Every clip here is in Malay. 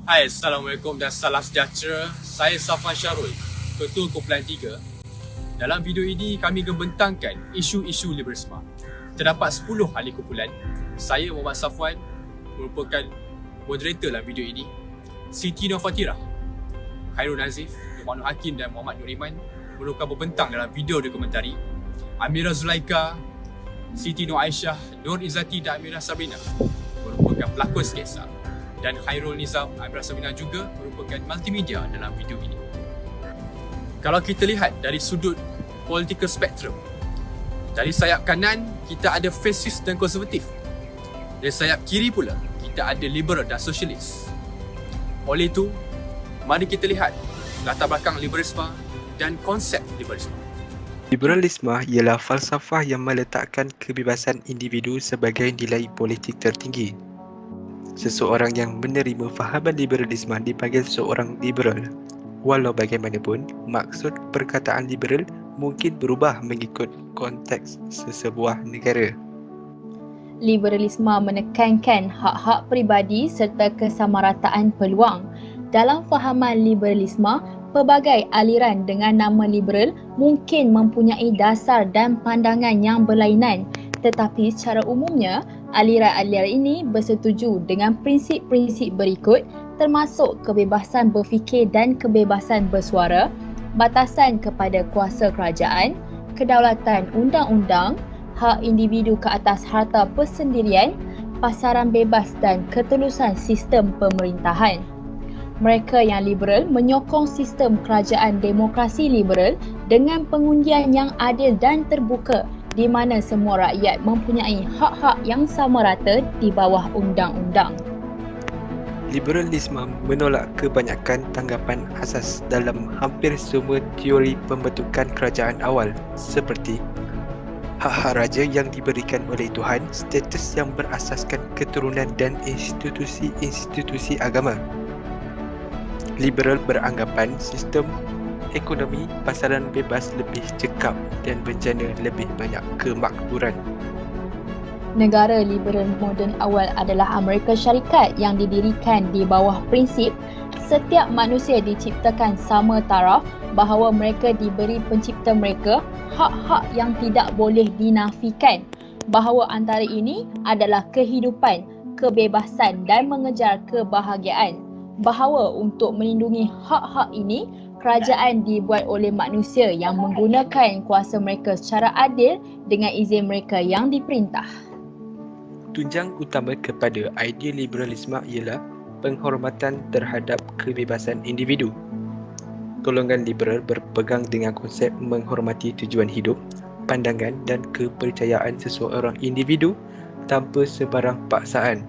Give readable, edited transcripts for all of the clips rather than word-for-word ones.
Hai, Assalamualaikum dan salam sejahtera. Saya Safwan Syarul, Ketua Kumpulan 3. Dalam video ini, kami membentangkan isu-isu liberalisme. Terdapat 10 ahli kumpulan. Saya Muhammad Safwan merupakan moderator dalam video ini. Siti Nur Fatirah, Khairul Nazif, Nur Hakim dan Muhammad Nur Iman merupakan pembentang dalam video dokumentari. Amira Zulaika, Siti Nur Aisyah, Nur Izzati dan Amira Sabrina merupakan pelakon sketsa. Dan Khairul Nizam Amira Sabrina juga merupakan multimedia dalam video ini. Kalau kita lihat dari sudut political spectrum, dari sayap kanan kita ada fasis dan konservatif. Dari sayap kiri pula kita ada liberal dan sosialis. Oleh itu, mari kita lihat latar belakang liberalisme dan konsep liberalisme. Liberalisme ialah falsafah yang meletakkan kebebasan individu sebagai nilai politik tertinggi. Seseorang yang menerima fahaman liberalisme dipanggil seorang liberal. Walau bagaimanapun, maksud perkataan liberal mungkin berubah mengikut konteks sesebuah negara. Liberalisme menekankan hak-hak peribadi serta kesamarataan peluang. Dalam fahaman liberalisme, pelbagai aliran dengan nama liberal mungkin mempunyai dasar dan pandangan yang berlainan, tetapi secara umumnya, aliran-aliran ini bersetuju dengan prinsip-prinsip berikut termasuk kebebasan berfikir dan kebebasan bersuara, batasan kepada kuasa kerajaan, kedaulatan undang-undang, hak individu ke atas harta persendirian, pasaran bebas dan ketulusan sistem pemerintahan. Mereka yang liberal menyokong sistem kerajaan demokrasi liberal dengan pengundian yang adil dan terbuka di mana semua rakyat mempunyai hak-hak yang sama rata di bawah undang-undang. Liberalisme menolak kebanyakan tanggapan asas dalam hampir semua teori pembentukan kerajaan awal seperti hak-hak raja yang diberikan oleh Tuhan, status yang berasaskan keturunan dan institusi-institusi agama. Liberal beranggapan sistem ekonomi pasaran bebas lebih cekap dan bencana lebih banyak kemakmuran. Negara liberal moden awal adalah Amerika Syarikat yang didirikan di bawah prinsip setiap manusia diciptakan sama taraf, bahawa mereka diberi pencipta mereka hak-hak yang tidak boleh dinafikan, bahawa antara ini adalah kehidupan, kebebasan dan mengejar kebahagiaan, bahawa untuk melindungi hak-hak ini kerajaan dibuat oleh manusia yang menggunakan kuasa mereka secara adil dengan izin mereka yang diperintah. Tunjang utama kepada idea liberalisme ialah penghormatan terhadap kebebasan individu. Golongan liberal berpegang dengan konsep menghormati tujuan hidup, pandangan dan kepercayaan seseorang individu tanpa sebarang paksaan.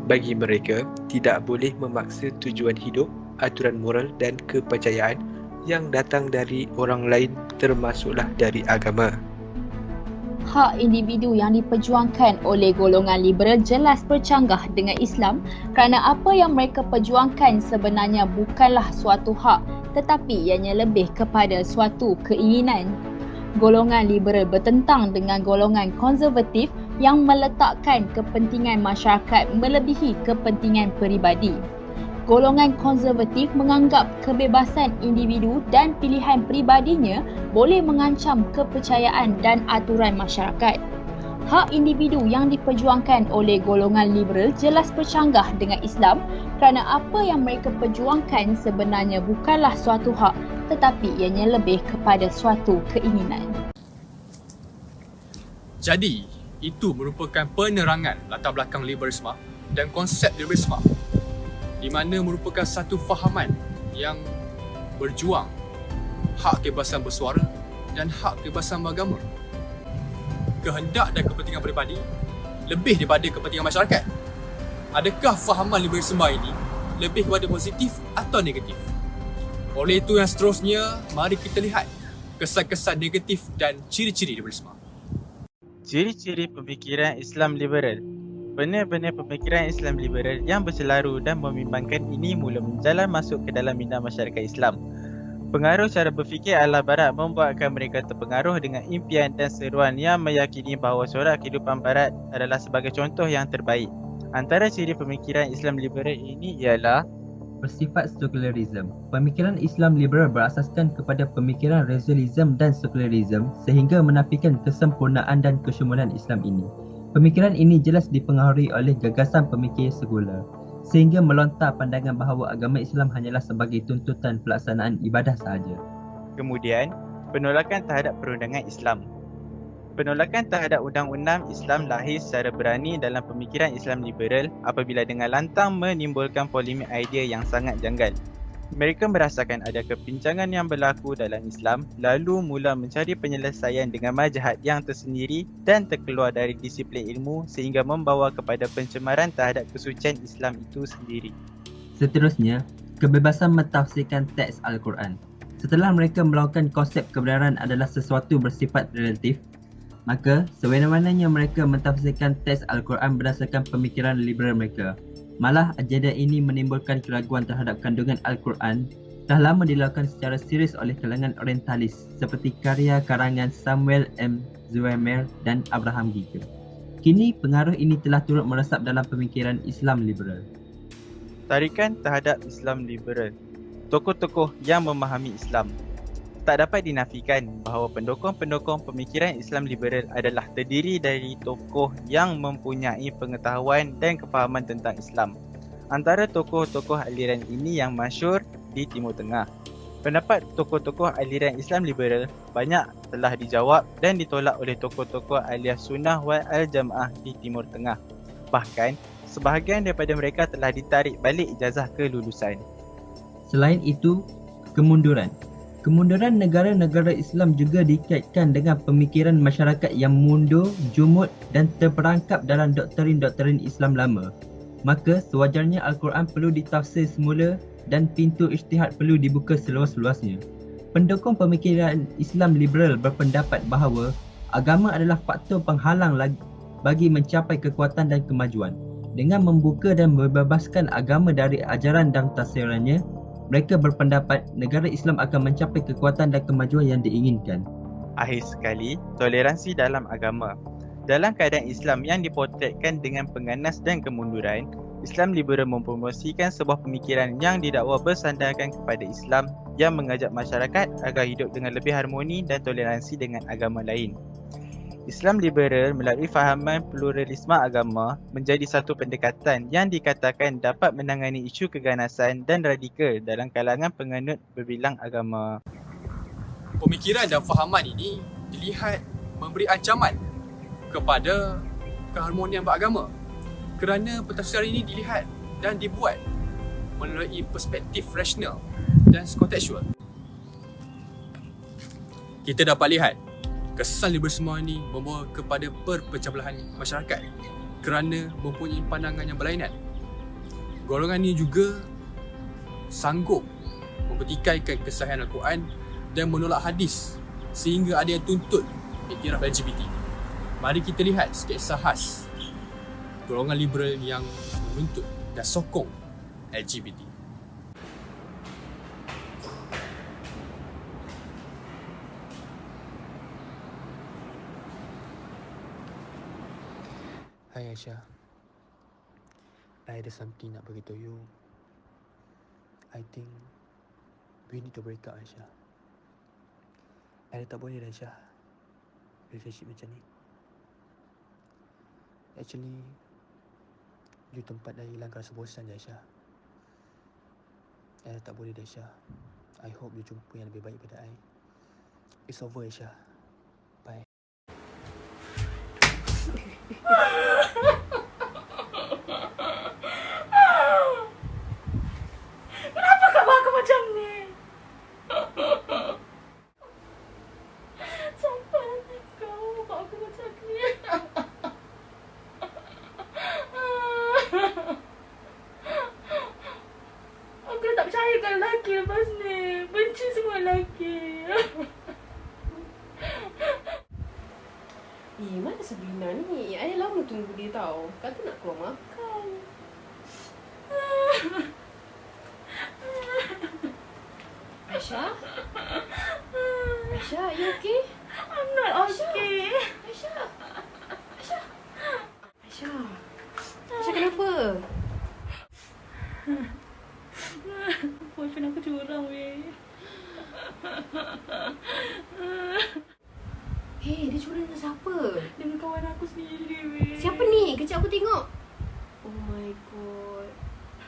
Bagi mereka, tidak boleh memaksa tujuan hidup, aturan moral dan kepercayaan yang datang dari orang lain termasuklah dari agama. Hak individu yang diperjuangkan oleh golongan liberal jelas bercanggah dengan Islam kerana apa yang mereka perjuangkan sebenarnya bukanlah suatu hak tetapi ianya lebih kepada suatu keinginan. Golongan liberal bertentang dengan golongan konservatif yang meletakkan kepentingan masyarakat melebihi kepentingan peribadi. Golongan konservatif menganggap kebebasan individu dan pilihan peribadinya boleh mengancam kepercayaan dan aturan masyarakat. Hak individu yang diperjuangkan oleh golongan liberal jelas bercanggah dengan Islam kerana apa yang mereka perjuangkan sebenarnya bukanlah suatu hak tetapi ianya lebih kepada suatu keinginan. Jadi, itu merupakan penerangan latar belakang liberalisme dan konsep liberalisme, di mana merupakan satu fahaman yang berjuang hak kebebasan bersuara dan hak kebebasan beragama. Kehendak dan kepentingan peribadi lebih daripada kepentingan masyarakat. Adakah fahaman liberalisme ini lebih kepada positif atau negatif? Oleh itu yang seterusnya, mari kita lihat kesan-kesan negatif dan ciri-ciri liberalisme. Ciri-ciri pemikiran Islam liberal. Benar-benar pemikiran Islam liberal yang berselaru dan membimbangkan ini mula menjalan masuk ke dalam minda masyarakat Islam. Pengaruh cara berfikir ala barat membuatkan mereka terpengaruh dengan impian dan seruan yang meyakini bahawa corak kehidupan barat adalah sebagai contoh yang terbaik. Antara ciri pemikiran Islam liberal ini ialah bersifat sekularisme. Pemikiran Islam liberal berasaskan kepada pemikiran rasionalisme dan sekularisme sehingga menafikan kesempurnaan dan kesyumulan Islam ini. Pemikiran ini jelas dipengaruhi oleh gagasan pemikir sekular sehingga melontar pandangan bahawa agama Islam hanyalah sebagai tuntutan pelaksanaan ibadah sahaja. Kemudian, penolakan terhadap perundangan Islam. Penolakan terhadap undang-undang Islam lahir secara berani dalam pemikiran Islam liberal apabila dengan lantang menimbulkan polemik idea yang sangat janggal. Mereka merasakan ada kepincangan yang berlaku dalam Islam lalu mula mencari penyelesaian dengan majhat yang tersendiri dan terkeluar dari disiplin ilmu sehingga membawa kepada pencemaran terhadap kesucian Islam itu sendiri. Seterusnya, kebebasan mentafsirkan teks Al-Quran. Setelah mereka melakukan konsep kebenaran adalah sesuatu bersifat relatif, maka sewenang-wenangnya mereka mentafsirkan teks Al-Quran berdasarkan pemikiran liberal mereka. Malah agenda ini menimbulkan keraguan terhadap kandungan Al-Quran dah lama dilakukan secara serius oleh kalangan orientalis seperti karya karangan Samuel M. Zwemer dan Abraham Giger. Kini pengaruh ini telah turut meresap dalam pemikiran Islam liberal. Tarikan terhadap Islam liberal. Tokoh-tokoh yang memahami Islam. Tak dapat dinafikan bahawa pendukung-pendukung pemikiran Islam liberal adalah terdiri dari tokoh yang mempunyai pengetahuan dan kefahaman tentang Islam. Antara tokoh-tokoh aliran ini yang masyhur di Timur Tengah. Pendapat tokoh-tokoh aliran Islam liberal banyak telah dijawab dan ditolak oleh tokoh-tokoh Ahlias Sunnah wal Jamaah di Timur Tengah. Bahkan, sebahagian daripada mereka telah ditarik balik ijazah kelulusan. Selain itu, kemunduran. Kemunduran negara-negara Islam juga dikaitkan dengan pemikiran masyarakat yang mundur, jumud dan terperangkap dalam doktrin-doktrin Islam lama. Maka sewajarnya Al-Quran perlu ditafsir semula dan pintu ijtihad perlu dibuka seluas-luasnya. Pendukung pemikiran Islam liberal berpendapat bahawa agama adalah faktor penghalang bagi mencapai kekuatan dan kemajuan. Dengan membuka dan membebaskan agama dari ajaran dan tafsirannya, mereka berpendapat negara Islam akan mencapai kekuatan dan kemajuan yang diinginkan. Akhir sekali, toleransi dalam agama. Dalam keadaan Islam yang dipotretkan dengan pengganas dan kemunduran, Islam liberal mempromosikan sebuah pemikiran yang didakwa bersandarkan kepada Islam yang mengajak masyarakat agar hidup dengan lebih harmoni dan toleransi dengan agama lain. Islam liberal melalui fahaman pluralisme agama menjadi satu pendekatan yang dikatakan dapat menangani isu keganasan dan radikal dalam kalangan penganut berbilang agama. Pemikiran dan fahaman ini dilihat memberi ancaman kepada keharmonian beragama kerana pentafsiran ini dilihat dan dibuat melalui perspektif rasional dan kontekstual. Kita dapat lihat kesan liberalisme ini membawa kepada perpecah-belahan masyarakat kerana mempunyai pandangan yang berlainan. Golongan ini juga sanggup mempertikaikan kesahihan Al-Quran dan menolak hadis sehingga ada yang tuntut iktiraf LGBT. Mari kita lihat sketsa khas golongan liberal yang menuntut dan sokong LGBT. Hai Aisyah, I ada something nak beritahu you. I think we need to break up, Aisyah. I tak boleh dah, Aisyah, relationship macam ni. Actually, you tempat dah hilang rasa bosan je, Aisyah. I tak boleh dah, Aisyah. I hope you jumpa yang lebih baik pada I. It's over, Aisyah. Bye. Kenapa khabar aku macam ni? Sampai nanti kau buat aku macam ni. Aku dah tak percaya kau lelaki lepas ni. Benci semua lelaki. Mana Sabrina ni? I lama tunggu dia tau. Kata nak keluar makan. Aisyah? Aisyah, you okay? I'm not okay. Aisyah? Aisyah? Aisyah? Aisyah kenapa? ni? Kejap aku tengok. Oh my god.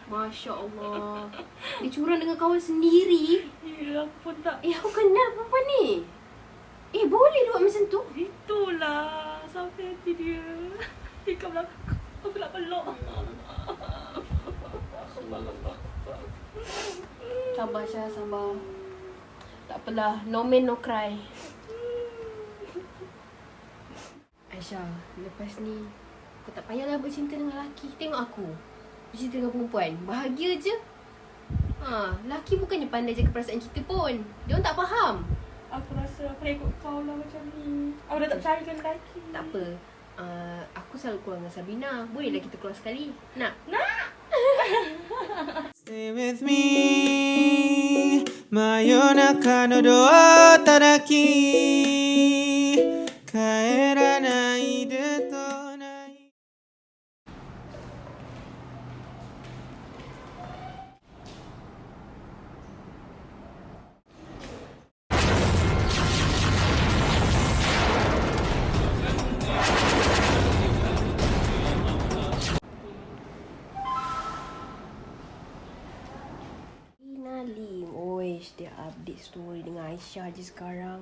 Masya Allah. Dia curang dengan kawan sendiri. Ya, aku pun tak. Aku kenal perempuan ni. Boleh dia buat macam tu? Itulah. Sampai hati dia. Dia kat belakang. Aku nak peluk. Sabar Syah, sabar. Tak apalah. No man, no cry. Aisyah, lepas ni kau tak payahlah bercinta dengan lelaki. Tengok aku bercinta dengan perempuan. Bahagia je. Lelaki bukannya pandai jaga perasaan kita pun. Dia orang tak faham. Aku rasa aku nak ikut kau lah macam ni. Aku dah tak percaya dengan lelaki. Tak apa. Aku selalu keluar dengan Sabrina. Bolehlah kita keluar sekali. Nak? Stay with me 真夜中のドア叩き帰らないでとないLim. Dia update story dengan Aisyah je sekarang.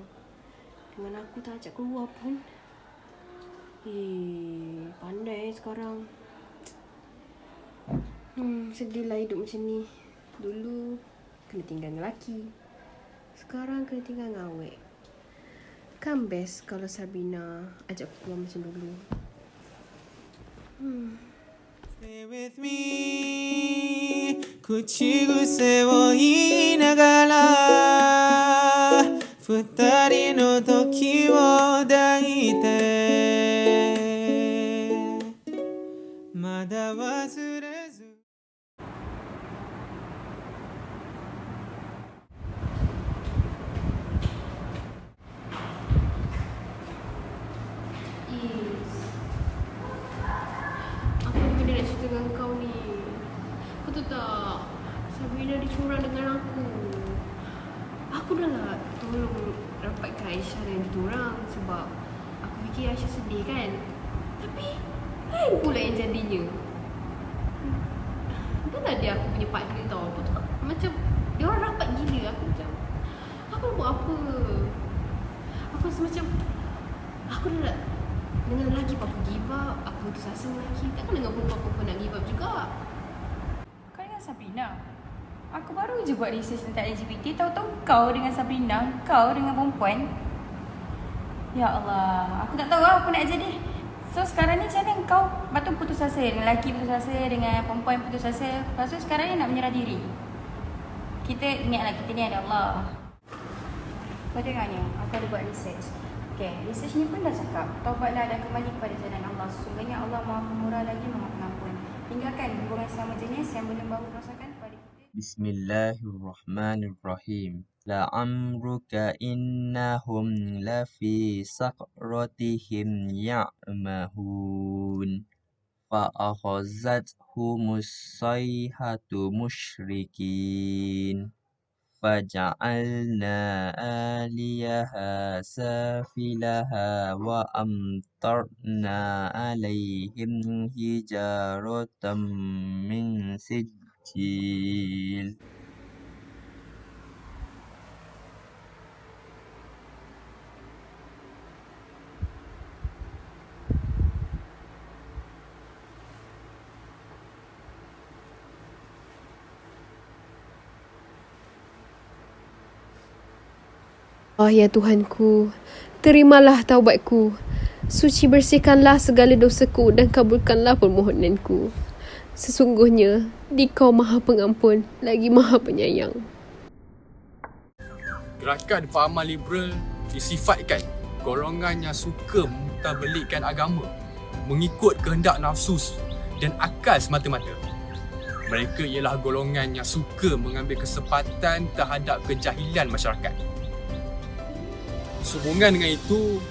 Dengan aku tak ajak keluar pun. Pandai sekarang. Sedihlah hidup macam ni. Dulu kena tinggal dengan lelaki. Sekarang kena tinggal dengan awek. Kan best kalau Sabrina ajak aku keluar macam dulu. Stay with me 口癖を言いながら二人の時を抱いてまだ忘れずdengan kau ni. Kau tahu tak, Sabrina dia curang dengan aku. Aku dah lah tolong rapatkan Aisyah dengan diorang sebab aku fikir Aisyah sedih kan. Tapi lain pula yang jadinya. Dah lah dia aku punya partner tau. Lepas tu macam diorang rapat gila. Aku macam, aku nak buat apa? Aku rasa macam aku dah lah dengan lelaki pun aku give up. Aku putus asa dengan lelaki. Takkan dengan perempuan-perempuan nak give up juga. Kau dengan Sabrina? Aku baru je buat research tentang LGBT. Tahu-tahu kau dengan Sabrina, kau dengan perempuan. Ya Allah, aku tak tahu apa nak jadi. So sekarang ni macam mana kau patut putus asa dengan lelaki, putus asa dengan perempuan, putus asa. Lepas tu sekarang ni nak menyerah diri. Kita ingatlah kita ni ada Allah. Kau tengoknya, aku ada buat research. Okay, research ni pun dah cakap, taubatlah dan kembali kepada jalan Allah. Sesungguhnya Allah Maha Pemurah lagi Maha Pengampun. Tinggalkan hubungan sesama jenis yang boleh membawa kerosakan pada kita. Bismillahirrahmanirrahim. La'amruka innahum lafi saqratihim ya'mahun. Fa'akhazathhumus sayhatu musyrikin. فجعلنا آليها سافلها وأمطرنا عليهم حجارة من سجيل Ya Tuhanku, terimalah taubatku. Suci bersihkanlah segala dosaku dan kabulkanlah permohonanku. Sesungguhnya, Dikau Maha Pengampun lagi Maha Penyayang. Gerakan fahaman liberal disifatkan golongan yang suka mentadbirkan agama, mengikut kehendak nafsu dan akal semata-mata. Mereka ialah golongan yang suka mengambil kesempatan terhadap kejahilan masyarakat. Sehubungan dengan itu,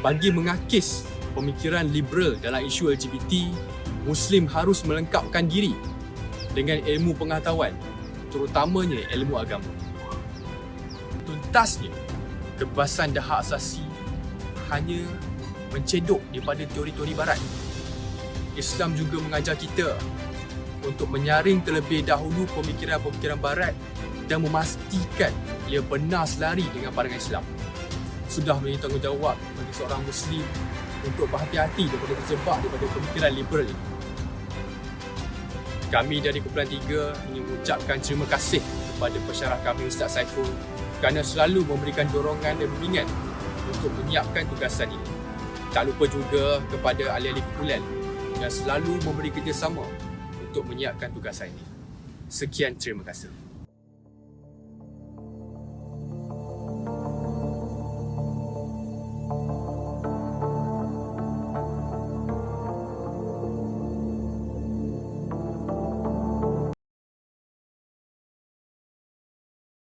bagi mengakis pemikiran liberal dalam isu LGBT, Muslim harus melengkapkan diri dengan ilmu pengetahuan, terutamanya ilmu agama. Tuntasnya, kebebasan dan hak asasi hanya mencedok daripada teori-teori barat. Islam juga mengajar kita untuk menyaring terlebih dahulu pemikiran-pemikiran barat dan memastikan ia benar selari dengan pandangan Islam. Sudah menjadi tanggungjawab bagi seorang Muslim untuk berhati-hati daripada terjebak daripada pemikiran liberal ini. Kami dari Kumpulan 3 ingin mengucapkan terima kasih kepada pensyarah kami Ustaz Saiful kerana selalu memberikan dorongan dan bimbingan untuk menyiapkan tugasan ini. Tak lupa juga kepada ahli-ahli kumpulan yang selalu memberi kerjasama untuk menyiapkan tugasan ini. Sekian, terima kasih.